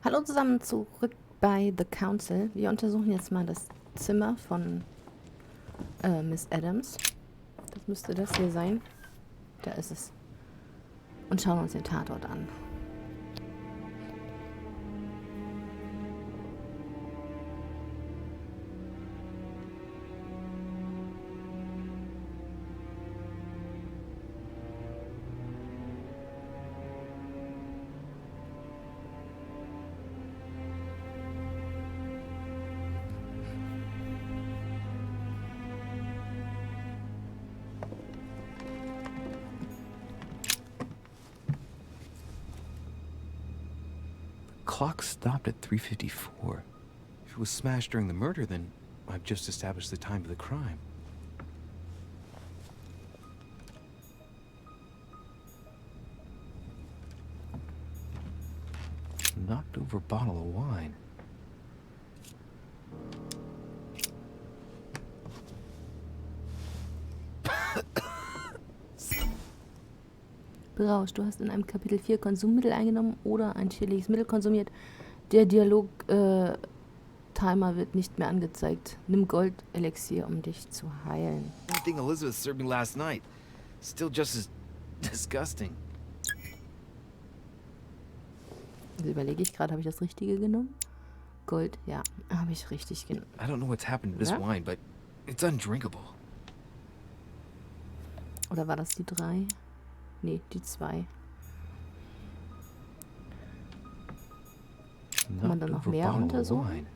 Hallo zusammen, zurück bei The Council. Wir untersuchen jetzt mal das Zimmer von Miss Adams. Das müsste das hier sein. Da ist es. Und schauen uns den Tatort an. Clock stopped at 3:54. If it was smashed during the murder, then I've just established the time of the crime. Knocked over a bottle of wine. Berauscht, du hast in einem Kapitel 4 Konsummittel eingenommen oder ein schädliches Mittel konsumiert. Der Dialog-Timer wird nicht mehr angezeigt. Nimm Goldelixier, um dich zu heilen. That thing Elizabeth served me last night. Still just as disgusting. Also überlege ich gerade, habe ich das Richtige genommen? Gold, ja, habe ich richtig genommen. I don't know what's happened to this Ja? wine, but it's undrinkable. Oder war das die 3? Nee, die 2. Kann man dann noch Knocked over a mehr bottle of untersuchen? wine.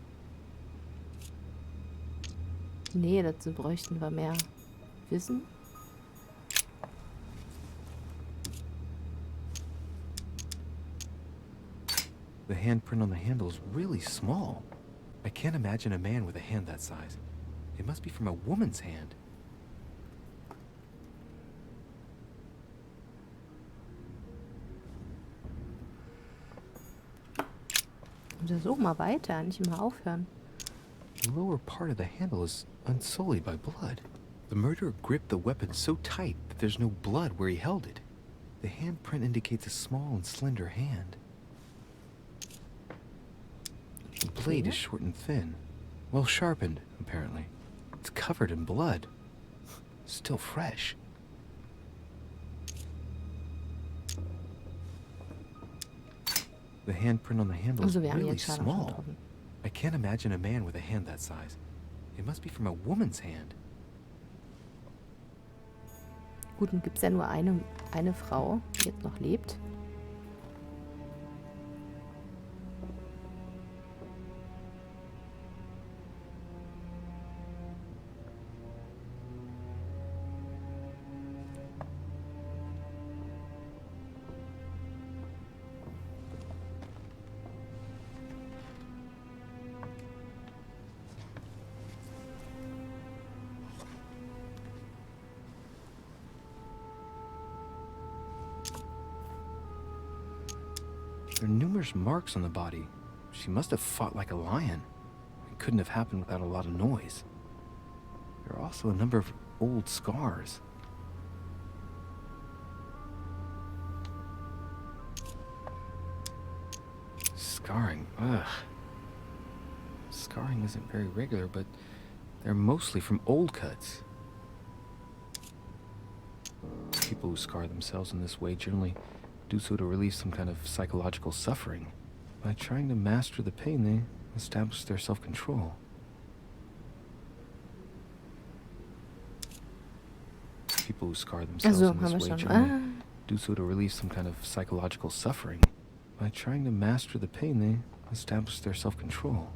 Nee, dazu bräuchten wir mehr Wissen. The handprint on the handle is really small. I can't imagine a man with a hand that size. It must be from a woman's hand. Untersuch mal weiter, nicht immer aufhören. The lower part of the handle is unsullied by blood. The murderer gripped the weapon so tight that there's no blood where he held it. The handprint indicates a small and slender hand. The blade is short and thin. Well sharpened, apparently. It's covered in blood. Still fresh. The handprint on the handle is Also wir haben really jetzt Schaden schon small. getroffen. I can't imagine a man with a hand that size. It must be from a woman's hand. Gut, und gibt es ja nur eine Frau, die jetzt noch lebt. There are numerous marks on the body. She must have fought like a lion. It couldn't have happened without a lot of noise. There are also a number of old scars. Scarring, ugh. Scarring isn't very regular, but they're mostly from old cuts. People who scar themselves in this way generally do so to relieve some kind of psychological suffering. By trying to master the pain, they establish their self-control. People who scar themselves Also, in haben this wir way schon. generally do so to relieve some kind of psychological suffering. By trying to master the pain, they establish their self-control.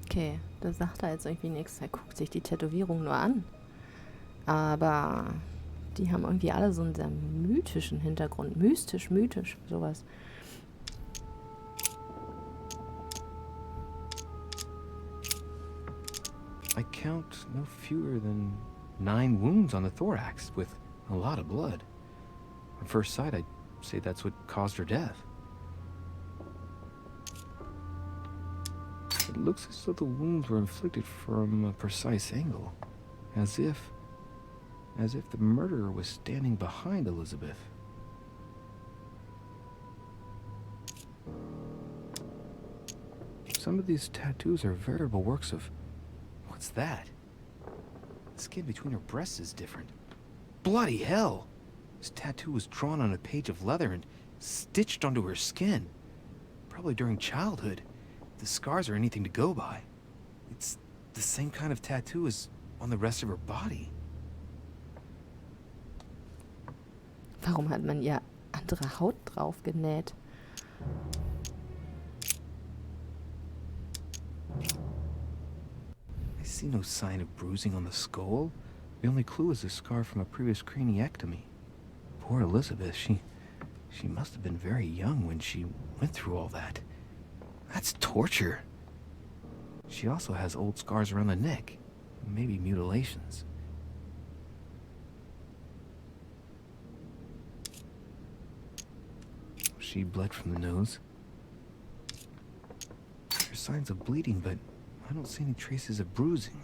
Okay, da sagt er jetzt irgendwie nichts. Er guckt sich die Tätowierung nur an. Aber die haben irgendwie alle so einen sehr mythischen Hintergrund. Mystisch, mythisch, sowas. I count no fewer than 9 wounds on the thorax, with a lot of blood. On first sight, I'd say that's what caused her death. looks as though the wounds were inflicted from a precise angle, as if the murderer was standing behind Elizabeth. Some of these tattoos are veritable works of... What's that? The skin between her breasts is different. Bloody hell! This tattoo was drawn on a page of leather and stitched onto her skin. Probably during childhood. If the scars are anything to go by. It's the same kind of tattoo as on the rest of her body. Warum hat man ihr andere Haut drauf genäht? I see no sign of bruising on the skull. The only clue is a scar from a previous craniectomy. Poor Elizabeth, she must have been very young when she went through all that. That's torture. She also has old scars around the neck. Maybe mutilations. She bled from the nose. There's signs of bleeding, but I don't see any traces of bruising.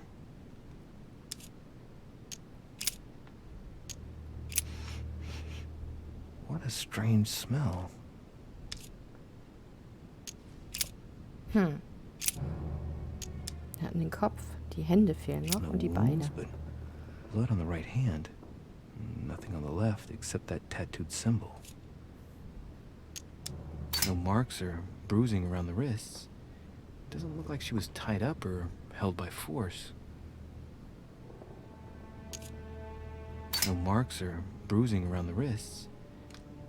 What a strange smell. Er hat den Kopf, die Hände fehlen noch und die Beine. But blood on the right hand. Nothing on the left except that tattooed symbol. No marks or bruising around the wrists. Doesn't look like she was tied up or held by force. No marks or bruising around the wrists.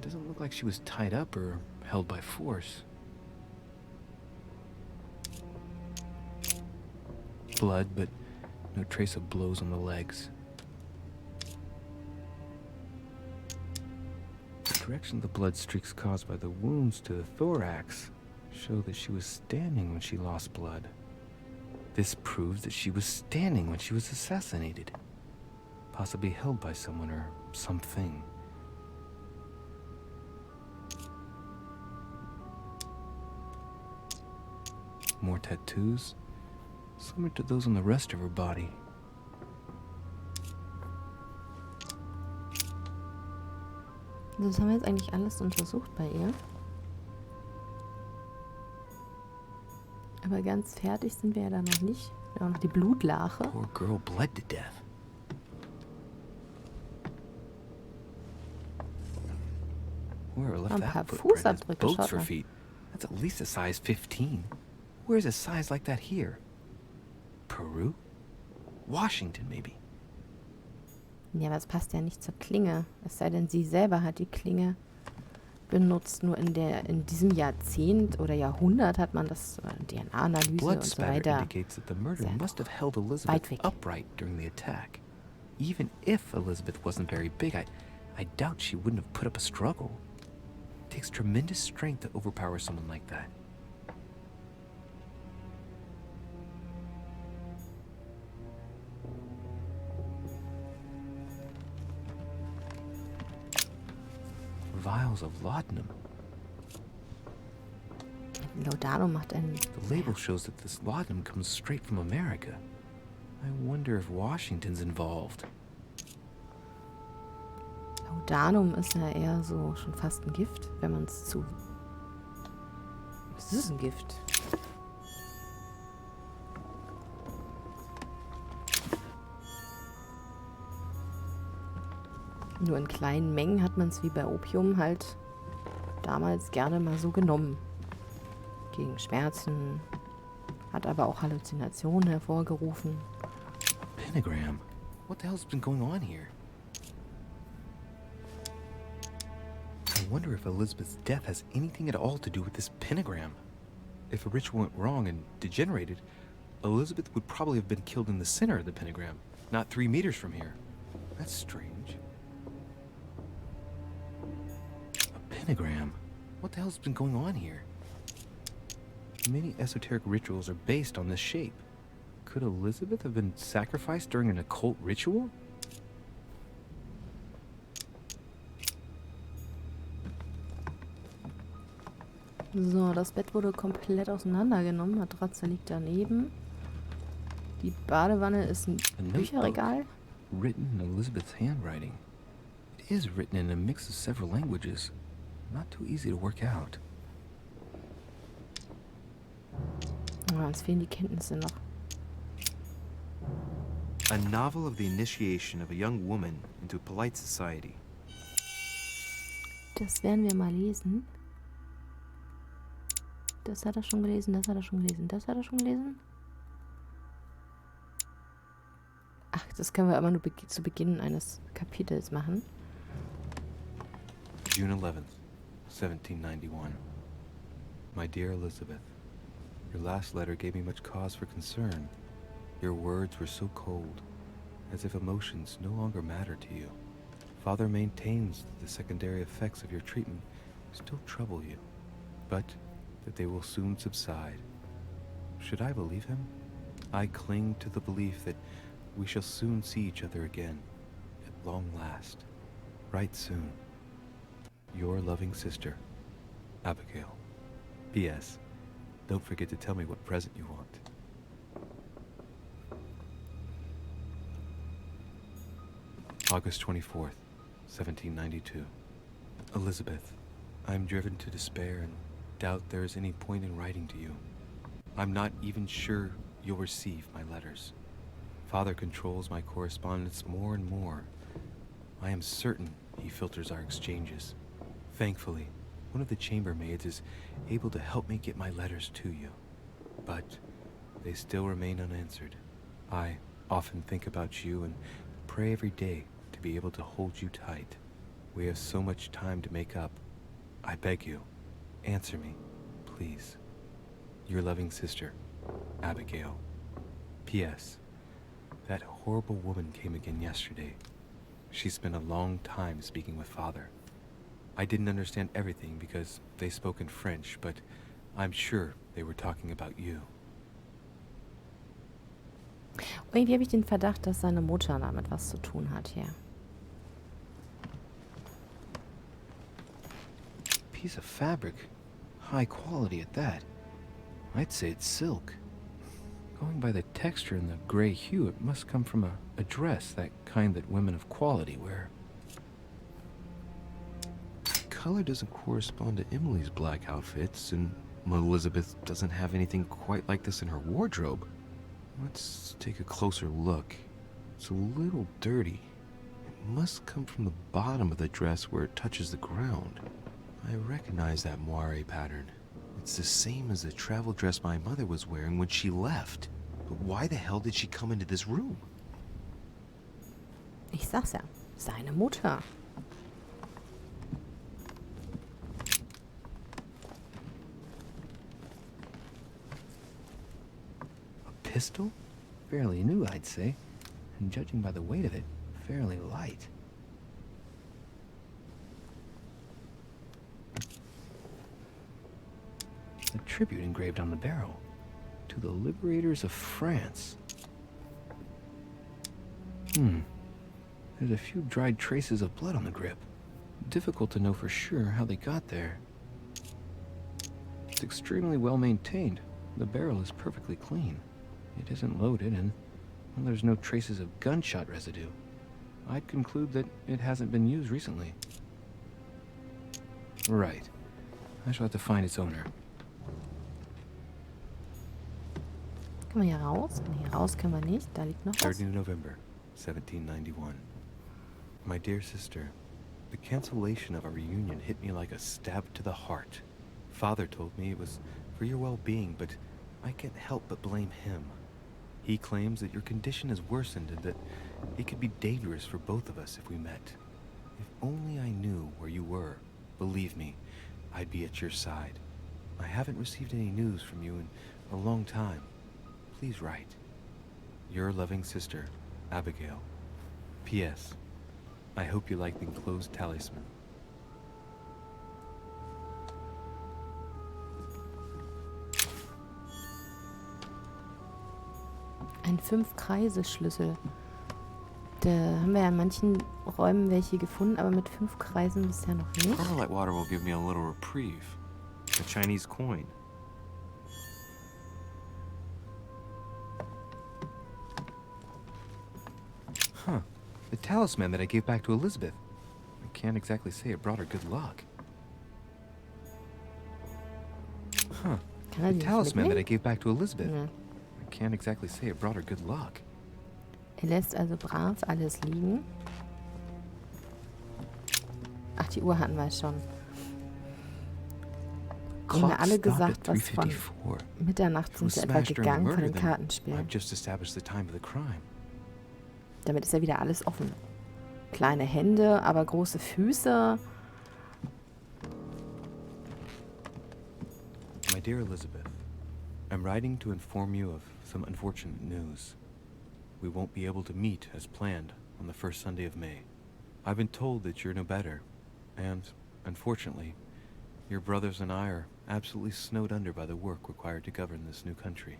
Doesn't look like she was tied up or held by force. Blood, but no trace of blows on the legs. The direction of the blood streaks caused by the wounds to the thorax show that she was standing when she lost blood. This proves that she was standing when she was assassinated, possibly held by someone or something. More tattoos, similar to those on the rest of her body. Das haben wir jetzt eigentlich alles untersucht bei ihr. Aber ganz fertig sind wir ja da noch nicht. Wir haben noch die Blutlache. Poor girl bled to death. Whoever left that footprint has boats for feet. That's at least a size 15. Where's a size like that here? Peru? Washington, maybe. Ja, aber es passt ja nicht zur Klinge. Es sei denn, sie selber hat die Klinge benutzt. Nur in diesem Jahrzehnt oder Jahrhundert hat man das DNA-Analyse und so weiter. Indicates that the murder must have held Elizabeth upright during the attack. Even if Elizabeth wasn't very big, I doubt she wouldn't have put up a struggle. It takes tremendous strength to overpower someone like that. Vials of laudanum. Laudanum macht einen... The label shows that this laudanum comes straight from America. I wonder if Washington's involved. Laudanum ist ja eher so schon fast ein Gift, wenn man es zu... Es ist ein Gift. Nur in kleinen Mengen hat man es wie bei Opium halt damals gerne mal so genommen. Gegen Schmerzen, hat aber auch Halluzinationen hervorgerufen. A pentagram? What the hell's been going on here? I wonder if Elizabeth's death has anything at all to do with this pentagram. If a ritual went wrong and degenerated, Elizabeth would probably have been killed in the center of the pentagram, not 3 meters from here. That's strange. Pentagram. What the hell's been going on here? Many esoteric rituals are based on this shape. Could Elizabeth have been sacrificed during an occult ritual? So, das Bett wurde komplett auseinandergenommen. Matratze liegt daneben. Die Badewanne ist ein A notebook Bücherregal. written in Elizabeth's handwriting. It is written in a mix of several languages. Not too easy to work out. Oh, uns fehlen die Kenntnisse noch. A novel of the initiation of a young woman into polite society. Das werden wir mal lesen. Das hat er schon gelesen, das hat er schon gelesen, das hat er schon gelesen. Ach, das können wir aber nur zu Beginn eines Kapitels machen. June 11th, 1791. My dear Elizabeth, your last letter gave me much cause for concern. Your words were so cold, as if emotions no longer matter to you. Father maintains that the secondary effects of your treatment still trouble you, but that they will soon subside. Should I believe him? I cling to the belief that we shall soon see each other again, at long last, right soon. Your loving sister, Abigail. P.S. Don't forget to tell me what present you want. August 24th, 1792. Elizabeth, I am driven to despair and doubt there is any point in writing to you. I'm not even sure you'll receive my letters. Father controls my correspondence more and more. I am certain he filters our exchanges. Thankfully, one of the chambermaids is able to help me get my letters to you. But they still remain unanswered. I often think about you and pray every day to be able to hold you tight. We have so much time to make up. I beg you, answer me, please. Your loving sister, Abigail. P.S. That horrible woman came again yesterday. She spent a long time speaking with Father. I didn't understand everything because they spoke in French, but I'm sure they were talking about you. Irgendwie habe ich den Verdacht, dass seine Mutter damit was zu tun hat hier. Piece of fabric. High quality at that. I'd say it's silk. Going by the texture and the gray hue, it must come from a dress, that kind that women of quality wear. The color doesn't correspond to Emily's black outfits, and Elizabeth doesn't have anything quite like this in her wardrobe. Let's take a closer look. It's a little dirty. It must come from the bottom of the dress where it touches the ground. I recognize that moire pattern. It's the same as the travel dress my mother was wearing when she left. But why the hell did she come into this room? Ich sag's ja, seine Mutter. A pistol? Fairly new, I'd say. And judging by the weight of it, fairly light. A tribute engraved on the barrel. To the liberators of France. There's a few dried traces of blood on the grip. Difficult to know for sure how they got there. It's extremely well maintained. The barrel is perfectly clean. It isn't loaded, and well, there's no traces of gunshot residue. I'd conclude that it hasn't been used recently. Right. I shall have to find its owner. Können wir hier raus? Nee, hier raus können wir nicht. Da liegt noch was. 3rd November, 1791. My dear sister, the cancellation of our reunion hit me like a stab to the heart. Father told me it was for your well-being, but I can't help but blame him. He claims that your condition has worsened and that it could be dangerous for both of us if we met. If only I knew where you were, believe me, I'd be at your side. I haven't received any news from you in a long time. Please write. Your loving sister, Abigail. P.S. I hope you like the enclosed talisman. Ein 5-Kreise-Schlüssel. Da haben wir ja in manchen Räumen welche gefunden, aber mit 5 Kreisen bisher noch nicht. Starlight water will give me a little reprieve. A Chinese coin. Huh. The talisman that I gave back to Elizabeth. I can't exactly say it brought her good luck. Huh. Kann er The die nicht talisman that I mitnehmen? gave back to Elizabeth. Nee. I can't exactly say it brought her good luck. Er lässt also brav alles liegen. Ach, die Uhr hatten wir schon. Die haben mir Clock alle stopped at gesagt, was von 3:54. Mitternacht If it sind was sie etwa smashed during the gegangen von murder, den then Kartenspielen. I've just established the time of the crime. Damit ist ja wieder alles offen. Kleine Hände, aber große Füße. My dear Elizabeth, I'm writing to inform you of some unfortunate news. We won't be able to meet as planned on the first Sunday of May. I've been told that you're no better, and, unfortunately, your brothers and I are absolutely snowed under by the work required to govern this new country.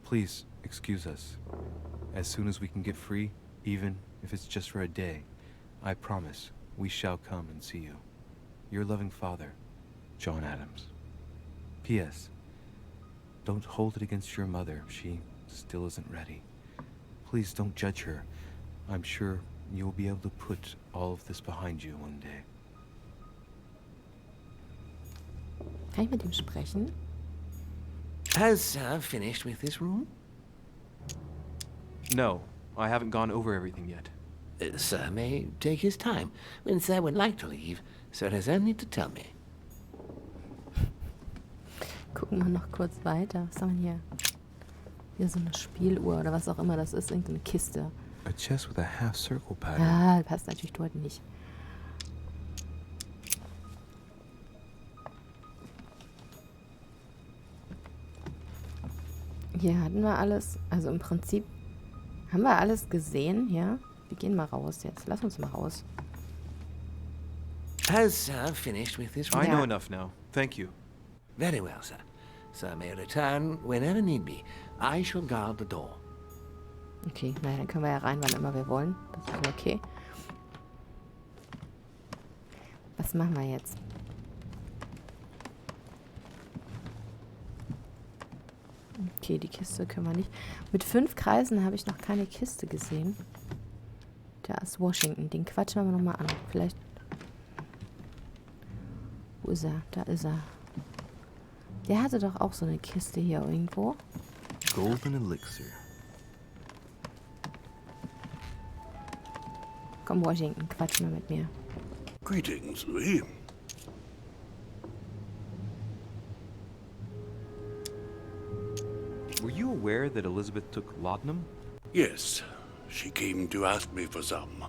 Please excuse us. As soon as we can get free, even if it's just for a day, I promise we shall come and see you. Your loving father, John Adams. P.S. Don't hold it against your mother. She still isn't ready. Please don't judge her. I'm sure you'll be able to put all of this behind you one day. Kann ich mit ihm sprechen? Has Sir finished with this room? No, I haven't gone over everything yet. Sir may take his time. When Sir would like to leave, Sir has only to tell me. Gucken wir noch kurz weiter. Was haben wir hier? Hier so eine Spieluhr oder was auch immer das ist. Irgendeine Kiste. A chest with a half-circle pattern. Ah, passt natürlich dort nicht. Hier hatten wir alles. Also im Prinzip haben wir alles gesehen, ja? Wir gehen mal raus jetzt. Lass uns mal raus. Has Sir finished with this room? I Yeah. know enough now. Thank you. Very well, Sir. Sir may return whenever need be. I shall guard the door. Okay, naja, dann können wir ja rein, wann immer wir wollen. Das ist okay. Was machen wir jetzt? Okay, die Kiste können wir nicht. Mit 5 Kreisen habe ich noch keine Kiste gesehen. Da ist Washington. Den quatschen wir nochmal an. Vielleicht... Wo ist er? Da ist er. Der hatte doch auch so eine Kiste hier irgendwo. Golden Elixir. Komm, Washington, quatsch mal mit mir. Greetings, Louis. Were you aware that Elizabeth took laudanum? Yes, she came to ask me for some.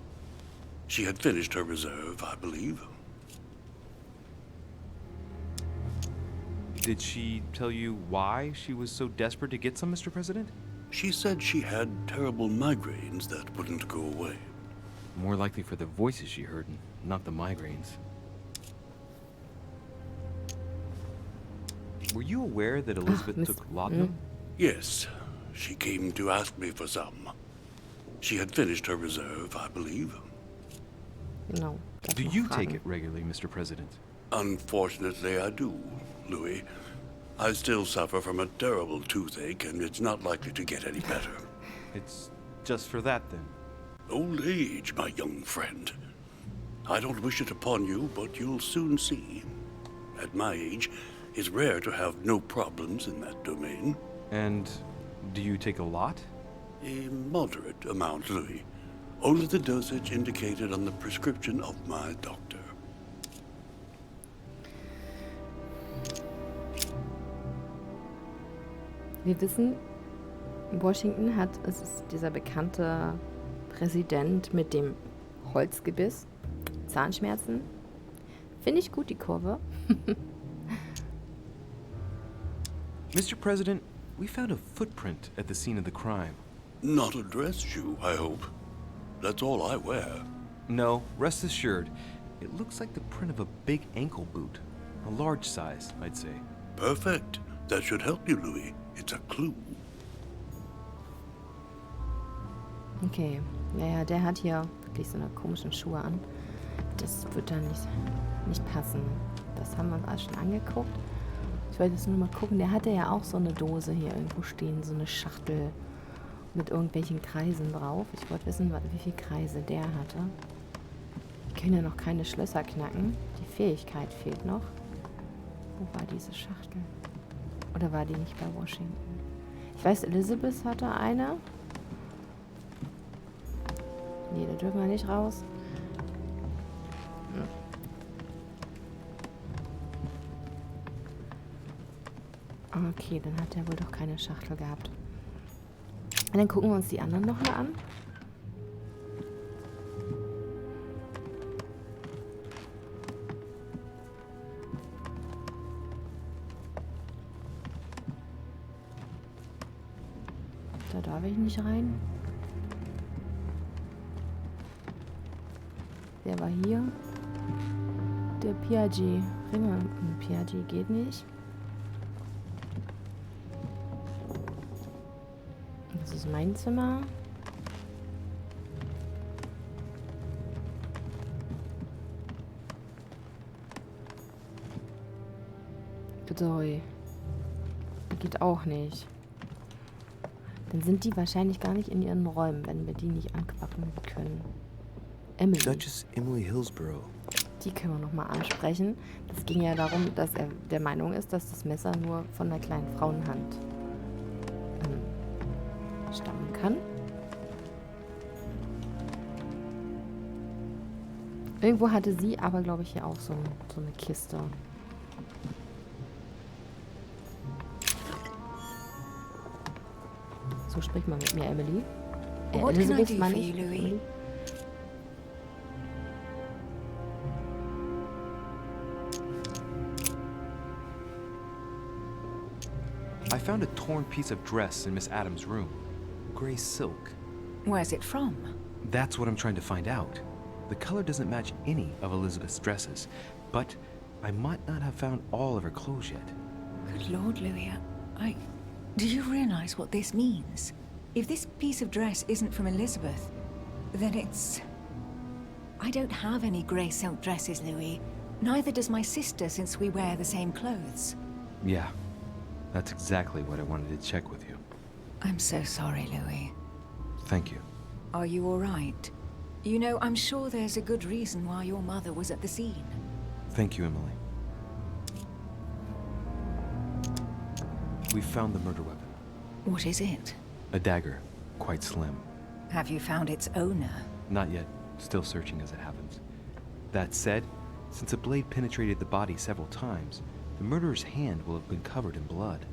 She had finished her reserve, I believe. Did she tell you why she was so desperate to get some, Mr. President? She said she had terrible migraines that wouldn't go away. More likely for the voices she heard, not the migraines. Were you aware that Elizabeth Miss- took laudanum? Yes, she came to ask me for some. She had finished her reserve, I believe. Genau. darf Do noch you fragen. take it regularly, Mr. President? Unfortunately, I do, Louis. I still suffer from a terrible toothache, and it's not likely to get any better. It's just for that, then. Old age, my young friend. I don't wish it upon you, but you'll soon see. At my age, it's rare to have no problems in that domain. And do you take a lot? A moderate amount, Louis. Only the dosage indicated on the prescription of my doctor. Wir wissen, Washington hat, es ist dieser bekannte Präsident mit dem Holzgebiss, Zahnschmerzen. Finde ich gut, die Kurve. Mr. President, we found a footprint at the scene of the crime. Not a dress shoe, I hope. That's all I wear. No, rest assured, it looks like the print of a big ankle boot. A large size, I'd say. Perfect. That should help you, Louis. It's a clue. Okay, ja, der hat hier wirklich so eine komischen Schuhe an. Das wird dann nicht passen. Das haben wir uns alles schon angeguckt. Ich wollte jetzt nur mal gucken. Der hatte ja auch so eine Dose hier irgendwo stehen. So eine Schachtel mit irgendwelchen Kreisen drauf. Ich wollte wissen, wie viele Kreise der hatte. Wir können ja noch keine Schlösser knacken. Die Fähigkeit fehlt noch. Wo war diese Schachtel? Oder war die nicht bei Washington? Ich weiß, Elizabeth hatte eine. Nee, da dürfen wir nicht raus. Okay, dann hat er wohl doch keine Schachtel gehabt. Und dann gucken wir uns die anderen noch mal an. Da darf ich nicht rein. Der war hier. Der Piaget. Piaget geht nicht. Das ist mein Zimmer. Sorry. Geht auch nicht. Dann sind die wahrscheinlich gar nicht in ihren Räumen, wenn wir die nicht anquacken können. Emily. Duchess Emily Hillsborough. Die können wir nochmal ansprechen. Das ging ja darum, dass er der Meinung ist, dass das Messer nur von einer kleinen Frauenhand stammen kann. Irgendwo hatte sie aber, glaube ich, hier auch so eine Kiste. So spricht man mit mir, Emily. What can I Elizabeth, do meine for ich. you, Louis? Emily. I found a torn piece of dress in Miss Adams' room. Gray silk. Where's it from? That's what I'm trying to find out. The color doesn't match any of Elizabeth's dresses, but I might not have found all of her clothes yet. Good Lord, Louis, do you realize what this means? If this piece of dress isn't from Elizabeth, then it's... I don't have any grey silk dresses, Louis. Neither does my sister, since we wear the same clothes. Yeah, that's exactly what I wanted to check with you. I'm so sorry, Louis. Thank you. Are you all right? You know, I'm sure there's a good reason why your mother was at the scene. Thank you, Emily. We found the murder weapon. What is it? A dagger, quite slim. Have you found its owner? Not yet, still searching as it happens. That said, since the blade penetrated the body several times, the murderer's hand will have been covered in blood.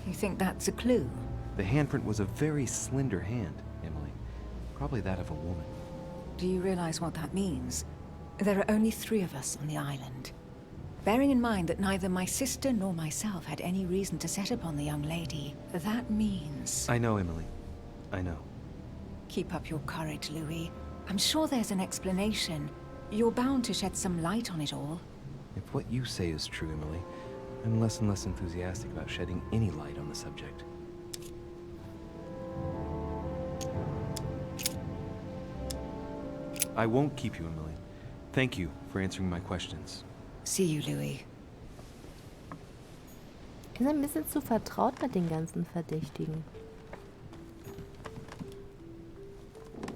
You think that's a clue? The handprint was a very slender hand, Emily. Probably that of a woman. Do you realize what that means? There are only 3 of us on the island. Bearing in mind that neither my sister nor myself had any reason to set upon the young lady, that means... I know, Emily. I know. Keep up your courage, Louis. I'm sure there's an explanation. You're bound to shed some light on it all. If what you say is true, Emily, I'm less and less enthusiastic about shedding any light on the subject. I won't keep you, Emily. Thank you for answering my questions. See you, Louis. Ist ein bisschen zu vertraut mit den ganzen Verdächtigen.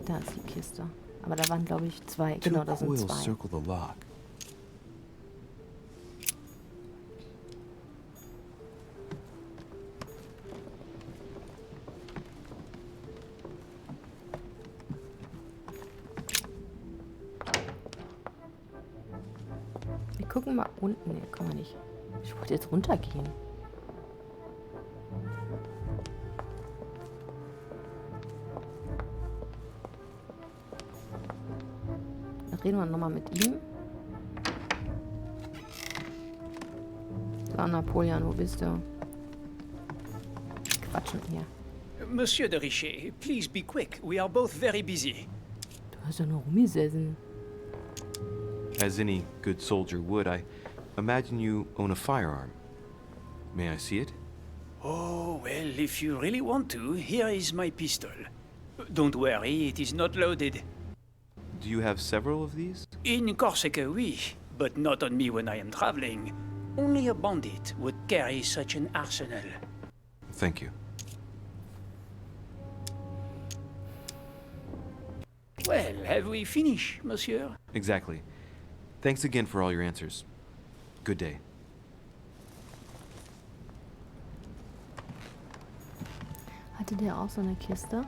Da ist die Kiste. Aber da waren, glaube ich, 2. Genau, da sind 2. Circle the lock. Wir gucken mal unten. Nee, kann man nicht. Ich wollte jetzt runtergehen. Dann reden wir nochmal mit ihm. So, Napoleon, wo bist du? Quatschen hier. Monsieur de Richet, please be quick. We are both very busy. Du hast ja nur rumgesessen. As any good soldier would, I imagine you own a firearm. May I see it? Oh, well, if you really want to, here is my pistol. Don't worry, it is not loaded. Do you have several of these? In Corsica, oui, but not on me when I am traveling. Only a bandit would carry such an arsenal. Thank you. Well, have we finished, monsieur? Exactly. Thanks again for all your answers. Good day. Hatte der auch so eine Kiste?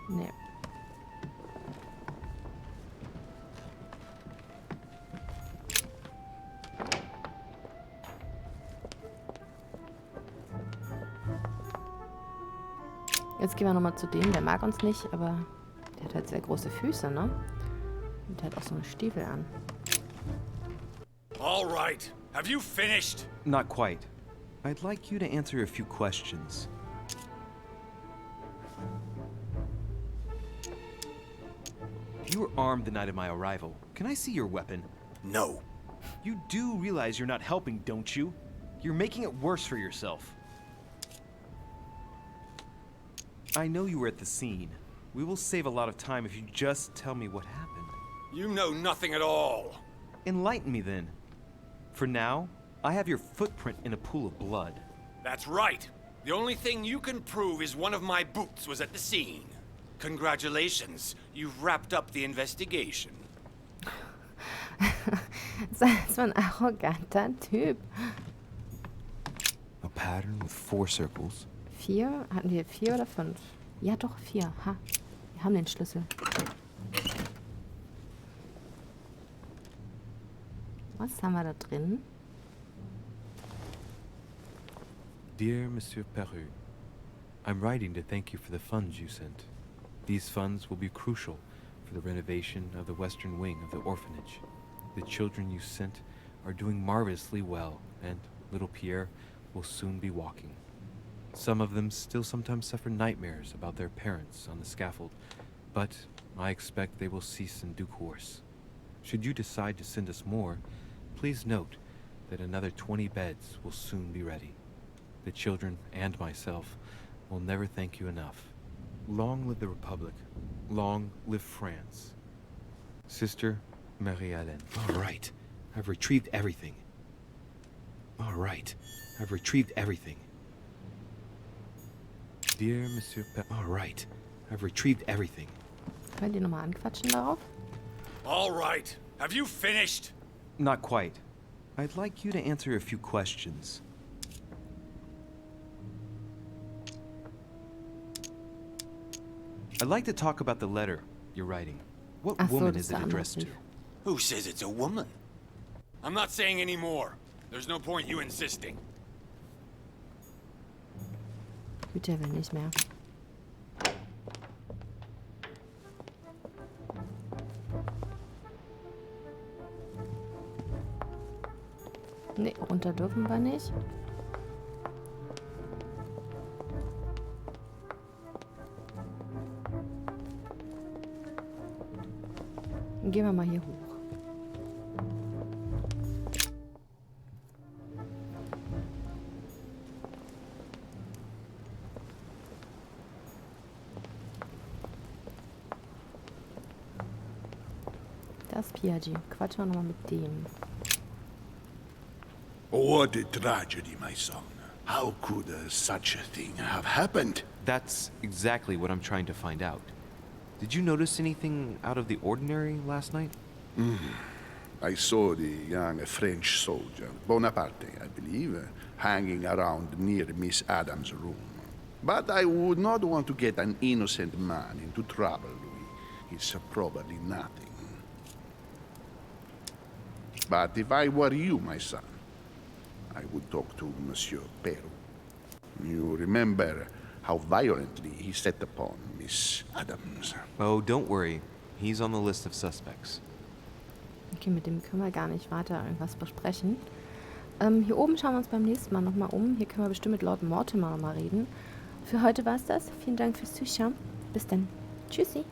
Nee. Jetzt gehen wir nochmal zu dem, der mag uns nicht, aber der hat halt sehr große Füße, ne? Und der hat auch so eine Stiefel an. All right. Have you finished? Not quite. I'd like you to answer a few questions. You were armed the night of my arrival. Can I see your weapon? No. You do realize you're not helping, don't you? You're making it worse for yourself. I know you were at the scene. We will save a lot of time if you just tell me what happened. You know nothing at all. Enlighten me then. For now, I have your footprint in a pool of blood. That's right. The only thing you can prove is one of my boots was at the scene. Congratulations. You've wrapped up the investigation. So ein arroganter Typ. A pattern with 4 circles. 4? Hatten wir 4 oder 5? Ja, doch 4. Ha. Wir haben den Schlüssel. Was haben wir da drin? Dear Monsieur Peru, I'm writing to thank you for the funds you sent. These funds will be crucial for the renovation of the western wing of the orphanage. The children you sent are doing marvelously well, and little Pierre will soon be walking. Some of them still sometimes suffer nightmares about their parents on the scaffold, but I expect they will cease in due course. Should you decide to send us more, please note that another 20 beds will soon be ready. The children and myself will never thank you enough. Long live the Republic. Long live France. Sister Marie-Hélène. All right. I've retrieved everything. All right. I've retrieved everything. Dear Monsieur All right. I've retrieved everything. Können wir die nochmal anquatschen darauf? All right. Have you finished? Not quite. I'd like you to answer a few questions. I'd like to talk about the letter you're writing. What Ach so, woman das is ist it der addressed to? Anruf. Who says it's a woman? I'm not saying any more. There's no point you insisting. Gut, der will nicht mehr. Nee, runter dürfen wir nicht. Dann gehen wir mal hier hoch. Das ist Piaggi. Quatschen wir nochmal mit dem. What a tragedy, my son. How could such a thing have happened? That's exactly what I'm trying to find out. Did you notice anything out of the ordinary last night? I saw the young French soldier, Bonaparte, I believe, hanging around near Miss Adams' room. But I would not want to get an innocent man into trouble, Louis. It's probably nothing. But if I were you, my son, I would talk to Monsieur Peru. You remember how violently he set upon Miss Adams. Oh, don't worry. He's on the list of suspects. Okay, mit dem können wir gar nicht weiter irgendwas besprechen. Hier oben schauen wir uns beim nächsten Mal nochmal um. Hier können wir bestimmt mit Lord Mortimer nochmal reden. Für heute war es das. Vielen Dank fürs Zuschauen. Bis dann. Tschüssi.